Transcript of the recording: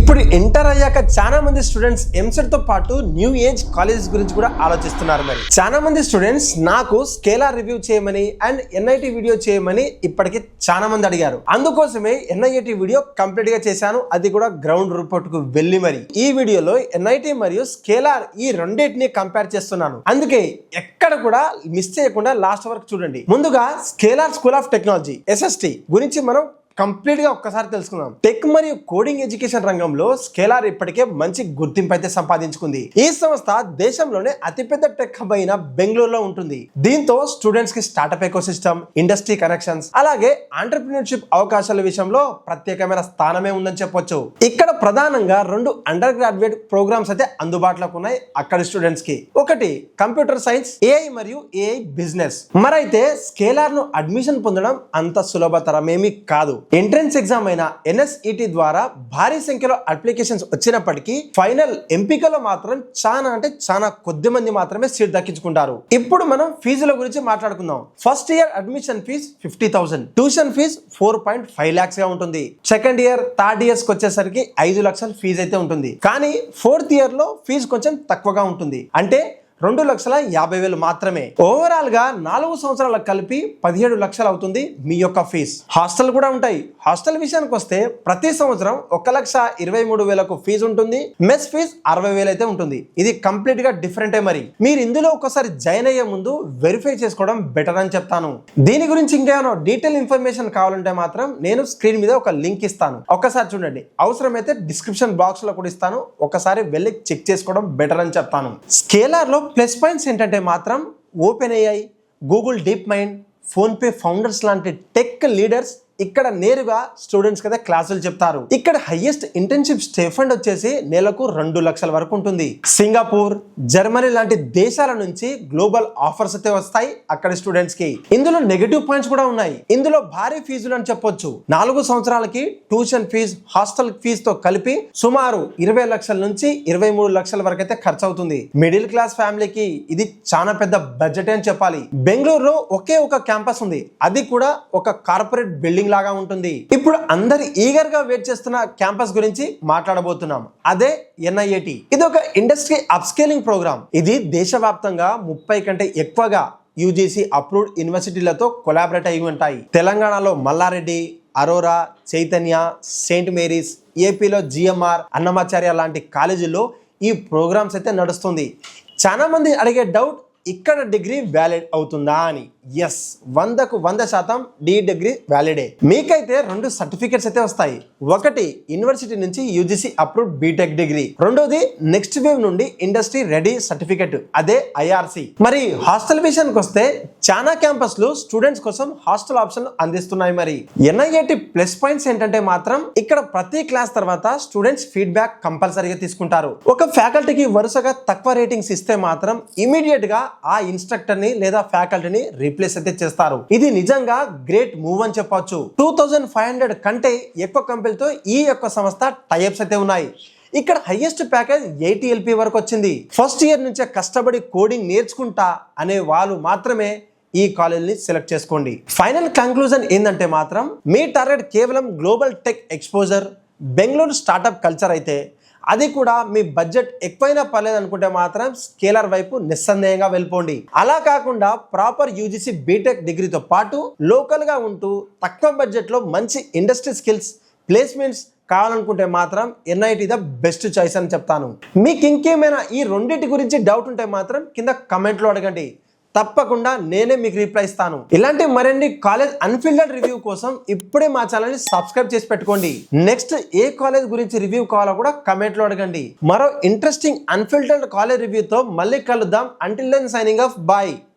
ఇప్పుడు ఇంటర్ అయ్యాక చాలా మంది స్టూడెంట్స్ ఎంసెట్ తో పాటు న్యూ ఏజ్ కాలేజెస్ గురించి కూడా ఆలోచిస్తున్నారు. మరి చాలా మంది స్టూడెంట్స్ నాకు స్కేలార్ రివ్యూ చేయమని అండ్ ఎన్ఐటి వీడియో చేయమని ఇప్పటికి చాలా మంది అడిగారు. అందుకోసమే ఎన్ఐటి వీడియో కంప్లీట్ గా చేశాను, అది కూడా గ్రౌండ్ రిపోర్ట్ కు వెళ్ళి. మరి ఈ వీడియోలో ఎన్ఐటి మరియు స్కేలార్ ఈ రెండింటిని కంపేర్ చేస్తున్నాను. అందుకే ఎక్కడ కూడా మిస్ చేయకుండా లాస్ట్ వరకు చూడండి. ముందుగా scalar school of technology SST గురించి మనం కంప్లీట్ గా ఒక్కసారి తెలుసుకుందాం. టెక్ మరియు కోడింగ్ ఎడ్యుకేషన్ రంగంలో స్కేలార్ ఇప్పటికే మంచి గుర్తింపు అయితే సంపాదించుకుంది. ఈ సంస్థ దేశంలోనే అతిపెద్ద టెక్ హబ్ అయిన బెంగళూరులో ఉంటుంది. దీంతో స్టూడెంట్స్ కి స్టార్టప్ ఎకోసిస్టమ్, ఇండస్ట్రీ కనెక్షన్స్, అలాగే ఎంటర్‌ప్రెన్యూర్‌షిప్ అవకాశాల విషయంలో ప్రత్యేకమైన స్థానమే ఉందని చెప్పొచ్చు. ఇక్కడ ప్రధానంగా 2 అండర్ గ్రాడ్యుయేట్ ప్రోగ్రామ్స్ అయితే అందుబాటులోకి ఉన్నాయి అక్కడి స్టూడెంట్స్ కి. ఒకటి కంప్యూటర్ సైన్స్, AI మరియు AI బిజినెస్. మరైతే స్కేలార్ ను అడ్మిషన్ పొందడం అంత సులభతరమేమీ కాదు. ఎంట్రన్స్ ఎగ్జామ్ అయిన NSET ద్వారా భారీ సంఖ్యలో అప్లికేషన్స్ వచ్చినప్పటికీ ఫైనల్ ఎంపికలో మాత్రం చాలా కొద్ది మంది మాత్రమే సీట్ దక్కించుకుంటారు. ఇప్పుడు మనం ఫీజుల గురించి మాట్లాడుకుందాం. First year admission fee 50,000, tuition fee 4.5 lakhs గా ఉంటుంది. సెకండ్ ఇయర్, థర్డ్ ఇయర్స్ కి వచ్చేసరికి 5 లక్షల ఫీజు అయితే ఉంటుంది. కానీ ఫోర్త్ ఇయర్ లో ఫీజు కొంచెం తక్కువగా ఉంటుంది, అంటే 2,50,000 మాత్రమే. ఓవరాల్ గా 4 సంవత్సరాలకు కలిపి 17 లక్షలు అవుతుంది మీ యొక్క ఫీజు. హాస్టల్ కూడా ఉంటాయి. హాస్టల్ విషయానికి వస్తే ప్రతి సంవత్సరం 1,23,000 ఫీజు ఉంటుంది. మెస్ ఫీజు 60,000 అయితే ఉంటుంది. ఇది కంప్లీట్ గా డిఫరెంటే. మరి మీరు ఇందులో ఒకసారి జాయిన్ అయ్యే ముందు వెరిఫై చేసుకోవడం బెటర్ అని చెప్తాను. దీని గురించి ఇంకేమైనా డీటెయిల్ ఇన్ఫర్మేషన్ కావాలంటే మాత్రం నేను స్క్రీన్ మీద ఒక లింక్ ఇస్తాను, ఒక్కసారి చూడండి. అవసరమైతే డిస్క్రిప్షన్ బాక్స్ లో కూడా ఇస్తాను, ఒకసారి వెళ్ళి చెక్ చేసుకోవడం బెటర్ అని చెప్తాను. స్కేలార్ లో ప్లస్ పాయింట్స్ ఏంటంటే మాత్రం OpenAI, Google deep mind, PhonePe founders లాంటి టెక్ లీడర్స్ ఇక్కడ నేరుగా స్టూడెంట్స్ కదా క్లాసులు చెప్తారు. ఇక్కడ హైయెస్ట్ ఇంటర్న్షిప్ స్టైఫండ్ వచ్చేసి నెలకు 2 లక్షల వరకు ఉంటుంది. సింగపూర్, జర్మనీ లాంటి దేశాల నుంచి గ్లోబల్ ఆఫర్స్ అయితే వస్తాయి అక్కడ స్టూడెంట్స్ కి. ఇందులో నెగటివ్ పాయింట్స్ కూడా ఉన్నాయి. ఇందులో భారీ ఫీజులు అని చెప్పొచ్చు. 4 సంవత్సరాలకి ట్యూషన్ ఫీజు, హాస్టల్ ఫీజు తో కలిపి సుమారు 20 లక్షల నుంచి 23 లక్షల వరకు అయితే ఖర్చు అవుతుంది. మిడిల్ క్లాస్ ఫ్యామిలీకి ఇది చాలా పెద్ద బడ్జెట్ అని చెప్పాలి. బెంగళూరులో ఒకే ఒక క్యాంపస్ ఉంది, అది కూడా ఒక కార్పొరేట్ బిల్డింగ్ లాగా ఉంటుంది. ఇప్పుడు అందరు ఈగర్ గా వెయిట్ చేస్తున్న క్యాంపస్ గురించి మాట్లాడబోతున్నాం, అదే NIAT. ఇది ఒక ఇండస్ట్రీ అప్స్కేలింగ్ ప్రోగ్రామ్. ఇది దేశవ్యాప్తంగా 30 కంటే ఎక్కువగా UGC అప్రూవ్డ్ యూనివర్సిటీలతో కొలాబరేట్ అయి ఉంటాయి. తెలంగాణలో మల్లారెడ్డి, అరోరా, చైతన్య, సెయింట్ మేరీస్, ఏపీలో GMR, అన్నమాచార్య లాంటి కాలేజీల్లో ఈ ప్రోగ్రామ్స్ అయితే నడుస్తుంది. చాలా మంది అడిగే డౌట్, ఇక్కడ డిగ్రీ వ్యాలిడ్ అవుతుందా అని. ఎస్, 100కు 100% డిగ్రీ వ్యాలిడే. మీకైతే 2 సర్టిఫికెట్స్ అయితే వస్తాయి. ఒకటి యూనివర్సిటీ నుంచి UGC అప్రూవ్డ్ బీటెక్ డిగ్రీ, రెండోది నెక్స్ట్ వేవ్ నుండి ఇండస్ట్రీ రెడీ సర్టిఫికెట్, అదే IRC. మరి హాస్టల్ విషయానికి వస్తే చాలా క్యాంపస్లు స్టూడెంట్స్ కోసం హాస్టల్ ఆప్షన్ అందిస్తున్నాయి. మరి NIAT ప్లస్ పాయింట్స్ ఏంటంటే మాత్రం ఇక్కడ ప్రతి క్లాస్ తర్వాత స్టూడెంట్స్ ఫీడ్బ్యాక్ కంపల్సరీగా తీసుకుంటారు. ఒక ఫ్యాకల్టీకి వరుసగా తక్కువ రేటింగ్స్ ఇస్తే మాత్రం ఇమీడియట్ గా ఆ ఇన్స్ట్రక్టర్ ని లేదా ఫ్యాకల్టీని రీప్లేస్ అయితే చేస్తారు. ఇది నిజంగా గ్రేట్ మూవ్ అని చెప్పొచ్చు. 2,500 కంటే ఎక్కువ కంపెనీలతో ఈ యొక్క సంస్థ టైఅప్స్ అయితే ఉన్నాయి. ఇక్కడ హైయెస్ట్ ప్యాకేజ్ 80 LP వరకు వచ్చింది. ఫస్ట్ ఇయర్ నుంచే కష్టపడి కోడింగ్ నేర్చుకుంటా అనే వాళ్ళు మాత్రమే ఈ కాలేజీని సెలెక్ట్ చేసుకోండి. ఫైనల్ కంక్లూజన్ ఏంటంటే మాత్రం మీ టార్గెట్ కేవలం global tech exposure, Bengaluru startup culture అయితే, అది కూడా మీ బడ్జెట్ ఎక్కువైనా పర్లేదు అనుకుంటే మాత్రం స్కేలార్ వైపు నిస్సందేహంగా వెళ్ళిపోండి. అలా కాకుండా ప్రాపర్ UGC బీటెక్ డిగ్రీతో పాటు లోకల్ గా ఉంటూ తక్కువ బడ్జెట్ లో మంచి ఇండస్ట్రీ స్కిల్స్, ప్లేస్మెంట్స్ కావాలనుకుంటే మాత్రం NIT ద బెస్ట్ చాయిస్ అని చెప్తాను. మీకు ఇంకేమైనా ఈ రెండింటి గురించి డౌట్ ఉంటే మాత్రం కింద కమెంట్ లో అడగండి, తప్పకుండా నేనే మీకు రిప్లై ఇస్తాను. ఇలాంటి మరిన్ని కాలేజ్ అన్ఫిల్టర్డ్ రివ్యూ కోసం ఇప్పుడే మా ఛానల్ ని సబ్స్క్రైబ్ చేసి పెట్టుకోండి. నెక్స్ట్ ఏ కాలేజ్ గురించి రివ్యూ కావాలో కూడా కమెంట్ లో అడగండి. మరో ఇంట్రెస్టింగ్ అన్ఫిల్టర్డ్ కాలేజ్ రివ్యూతో మళ్ళీ కలుద్దాం. Until then signing off, bye.